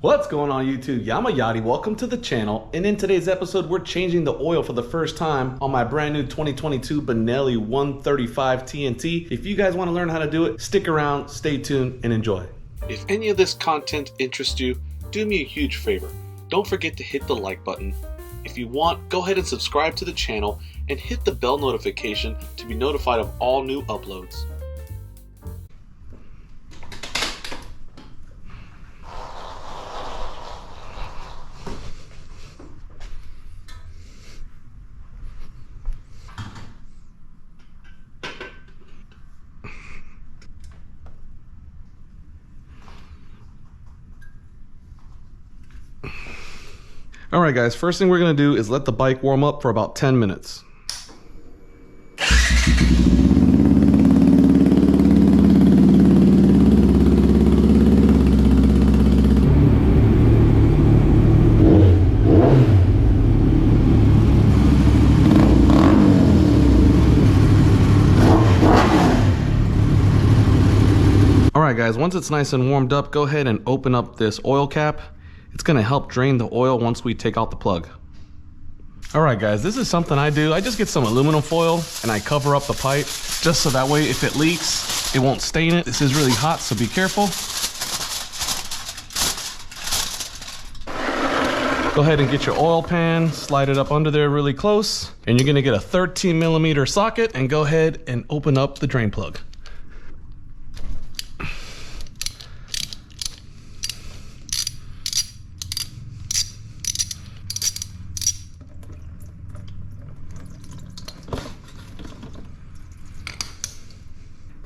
What's going on YouTube? Yamayati, welcome to the channel. And in today's episode, we're changing the oil for the first time on my brand new 2022 Benelli 135 TNT. If you guys want to learn how to do it, stick around, stay tuned, and enjoy. If any of this content interests you, do me a huge favor. Don't forget to hit the like button. If you want, go ahead and subscribe to the channel and hit the bell notification to be notified of all new uploads. Alright guys, first thing we're going to do is let the bike warm up for about 10 minutes. Alright guys, once it's nice and warmed up, go ahead and open up this oil cap. It's going to help drain the oil once we take out the plug. Alright guys, this is something I do. I just get some aluminum foil and I cover up the pipe just so that way if it leaks, it won't stain it. This is really hot, so be careful. Go ahead and get your oil pan, slide it up under there really close, and you're going to get a 13mm socket and go ahead and open up the drain plug.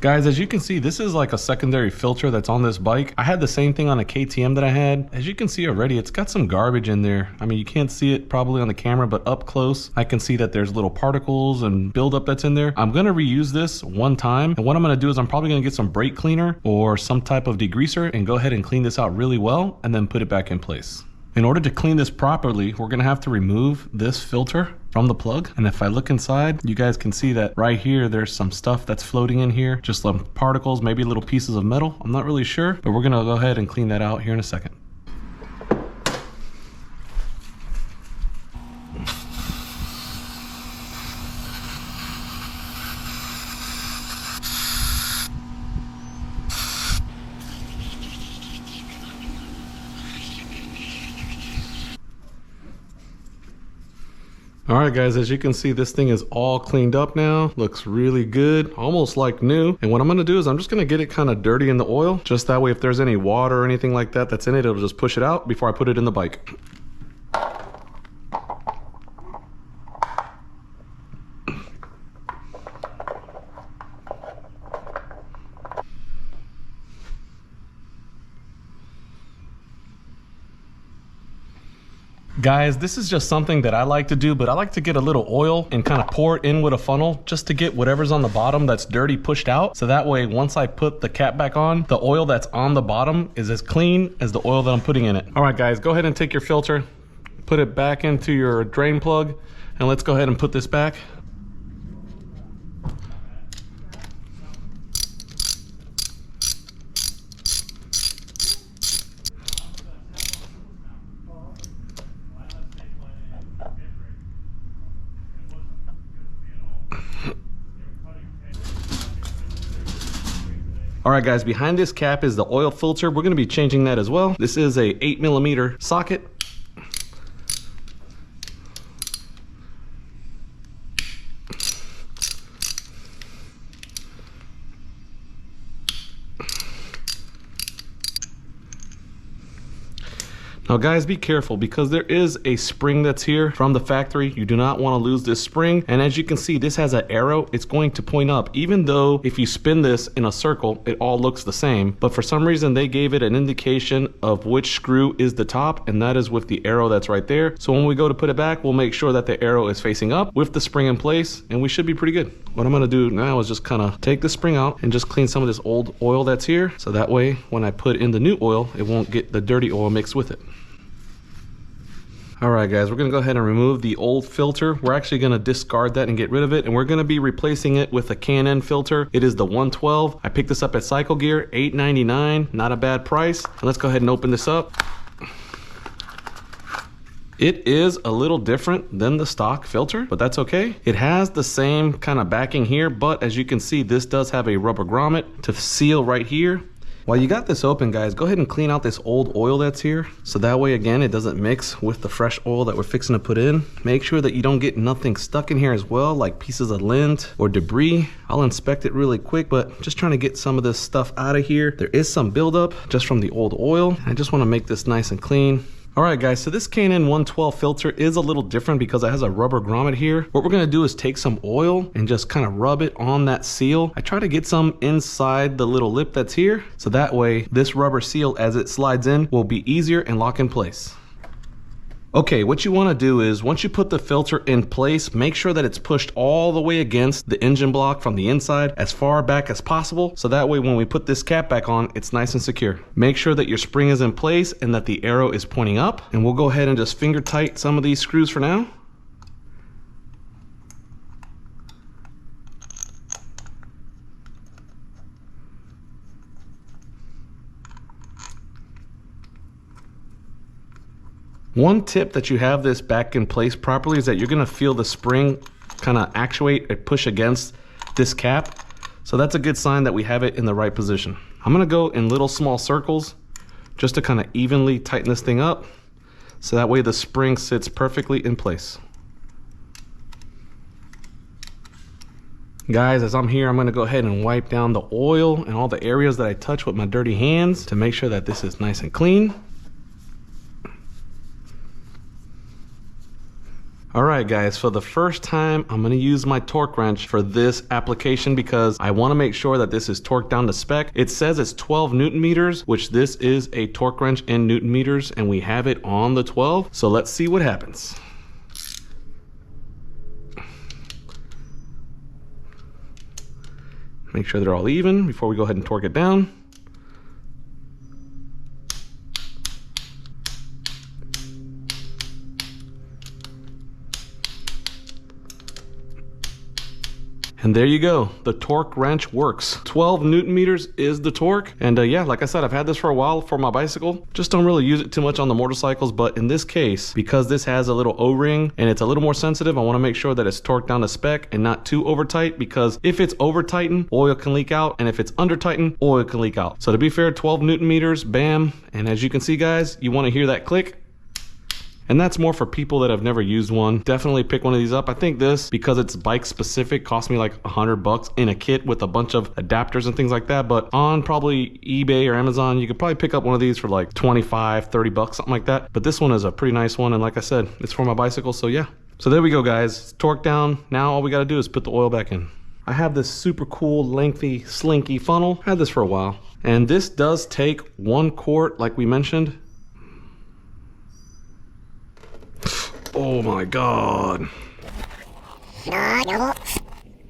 Guys, as you can see, this is like a secondary filter that's on this bike. I had the same thing on a KTM that I had. As you can see already, it's got some garbage in there. I mean, you can't see it probably on the camera, but up close, I can see that there's little particles and buildup that's in there. I'm gonna reuse this one time. And what I'm gonna do is I'm probably gonna get some brake cleaner or some type of degreaser and go ahead and clean this out really well and then put it back in place. In order to clean this properly, we're gonna have to remove this filter from the plug. And if I look inside, you guys can see that right here, there's some stuff that's floating in here, just some particles, maybe little pieces of metal. I'm not really sure, but we're gonna go ahead and clean that out here in a second. Alright guys, as you can see, this thing is all cleaned up now. Looks really good, almost like new. And what I'm gonna do is I'm just gonna get it kind of dirty in the oil. Just that way if there's any water or anything like that that's in it, it'll just push it out before I put it in the bike. Guys, this is just something that I like to do, but I like to get a little oil and kind of pour it in with a funnel just to get whatever's on the bottom that's dirty pushed out. So that way, once I put the cap back on, the oil that's on the bottom is as clean as the oil that I'm putting in it. All right, guys, go ahead and take your filter, put it back into your drain plug, and let's go ahead and put this back. Alright guys, behind this cap is the oil filter. We're going to be changing that as well. This is a 8mm socket. Now guys, be careful because there is a spring that's here from the factory. You do not want to lose this spring. And as you can see, this has an arrow. It's going to point up, even though if you spin this in a circle, it all looks the same. But for some reason, they gave it an indication of which screw is the top, and that is with the arrow that's right there. So when we go to put it back, we'll make sure that the arrow is facing up with the spring in place, and we should be pretty good. What I'm going to do now is just kind of take the spring out and just clean some of this old oil that's here. So that way, when I put in the new oil, it won't get the dirty oil mixed with it. Alright guys, we're going to go ahead and remove the old filter. We're actually going to discard that and get rid of it, and we're going to be replacing it with a K&N filter. It is the 112. I picked this up at Cycle Gear, $8.99, not a bad price. And let's go ahead and open this up. It is a little different than the stock filter, but that's okay. It has the same kind of backing here, but as you can see, this does have a rubber grommet to seal right here. While you got this open, guys, go ahead and clean out this old oil that's here. So that way, again, it doesn't mix with the fresh oil that we're fixing to put in. Make sure that you don't get nothing stuck in here as well, like pieces of lint or debris. I'll inspect it really quick, but just trying to get some of this stuff out of here. There is some buildup just from the old oil. I just want to make this nice and clean. All right, guys, so this K&N 112 filter is a little different because it has a rubber grommet here. What we're gonna do is take some oil and just kind of rub it on that seal. I try to get some inside the little lip that's here, so that way this rubber seal, as it slides in, will be easier and lock in place. Okay, what you want to do is once you put the filter in place, make sure that it's pushed all the way against the engine block from the inside as far back as possible. So that way when we put this cap back on, it's nice and secure. Make sure that your spring is in place and that the arrow is pointing up. And we'll go ahead and just finger tight some of these screws for now. One tip that you have this back in place properly is that you're gonna feel the spring kind of actuate and push against this cap. So that's a good sign that we have it in the right position. I'm gonna go in little small circles just to kind of evenly tighten this thing up. So that way the spring sits perfectly in place. Guys, as I'm here, I'm gonna go ahead and wipe down the oil and all the areas that I touch with my dirty hands to make sure that this is nice and clean. All right, guys, for the first time, I'm gonna use my torque wrench for this application because I wanna make sure that this is torqued down to spec. It says it's 12 Newton meters, which this is a torque wrench in Newton meters, and we have it on the 12. So let's see what happens. Make sure they're all even before we go ahead and torque it down. And there you go, the torque wrench works. 12 Newton meters is the torque. And yeah, like I said, I've had this for a while for my bicycle. Just don't really use it too much on the motorcycles, but in this case, because this has a little O-ring and it's a little more sensitive, I wanna make sure that it's torqued down to spec and not too over tight, because if it's over tightened, oil can leak out, and if it's under tightened, oil can leak out. So to be fair, 12 Newton meters, bam. And as you can see, guys, you wanna hear that click. And that's more for people that have never used one. Definitely pick one of these up. I think this, because it's bike specific, cost me like $100 in a kit with a bunch of adapters and things like that. But on probably eBay or Amazon, you could probably pick up one of these for like 25, 30 bucks, something like that. But this one is a pretty nice one. And like I said, it's for my bicycle, so yeah. So there we go, guys. It's torqued down. Now all we gotta do is put the oil back in. I have this super cool, lengthy, slinky funnel. Had this for a while. And this does take 1 quart, like we mentioned. Oh my God.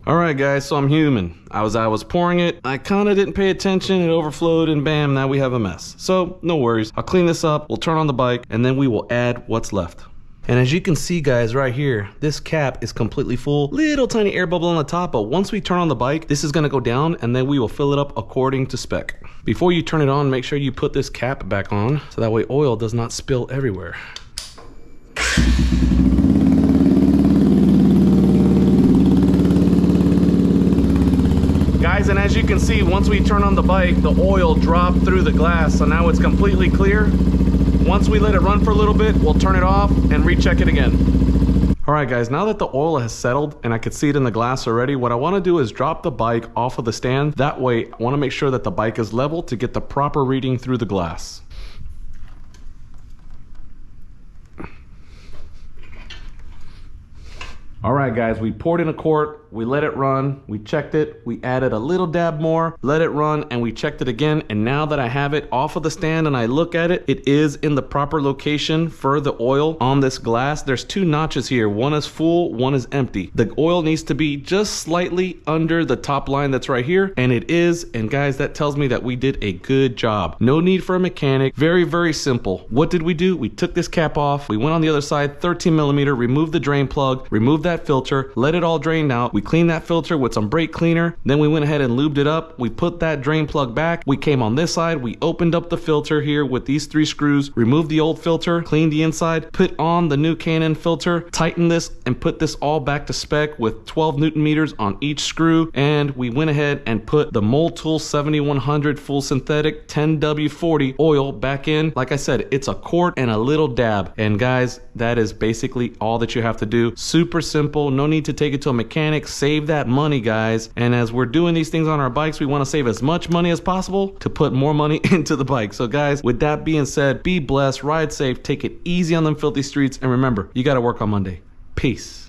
All right, guys, so I'm human. I was pouring it. I kind of didn't pay attention. It overflowed and bam, now we have a mess. So no worries. I'll clean this up. We'll turn on the bike and then we will add what's left. And as you can see, guys, right here, this cap is completely full. Little tiny air bubble on the top, but once we turn on the bike, this is gonna go down and then we will fill it up according to spec. Before you turn it on, make sure you put this cap back on so that way oil does not spill everywhere. Guys, and as you can see, once we turn on the bike, the oil dropped through the glass, so now it's completely clear. Once we let it run for a little bit, we'll turn it off and recheck it again. All right, guys, now that the oil has settled and I could see it in the glass already, what I want to do is drop the bike off of the stand. That way, I want to make sure that the bike is level to get the proper reading through the glass. All right, guys, we poured in a quart, we let it run, we checked it, we added a little dab more, let it run, and we checked it again. And now that I have it off of the stand and I look at it, it is in the proper location for the oil on this glass. There's 2 notches here. One is full, one is empty. The oil needs to be just slightly under the top line that's right here, and it is. And guys, that tells me that we did a good job. No need for a mechanic. Very, very simple. What did we do? We took this cap off, we went on the other side, 13 millimeter, removed the drain plug, removed that that filter, let it all drain out. We cleaned that filter with some brake cleaner. Then we went ahead and lubed it up. We put that drain plug back. We came on this side. We opened up the filter here with these 3 screws, removed the old filter, cleaned the inside, put on the new K&N filter, tightened this, and put this all back to spec with 12 Newton meters on each screw. And we went ahead and put the Mold-Tool 7100 full synthetic 10W40 oil back in. Like I said, it's a quart and a little dab. And guys, that is basically all that you have to do. Super simple. No need to take it to a mechanic. Save that money, guys. And as we're doing these things on our bikes, we want to save as much money as possible to put more money into the bike. So guys, with that being said, be blessed, ride safe, take it easy on them filthy streets, and remember, you got to work on Monday. Peace.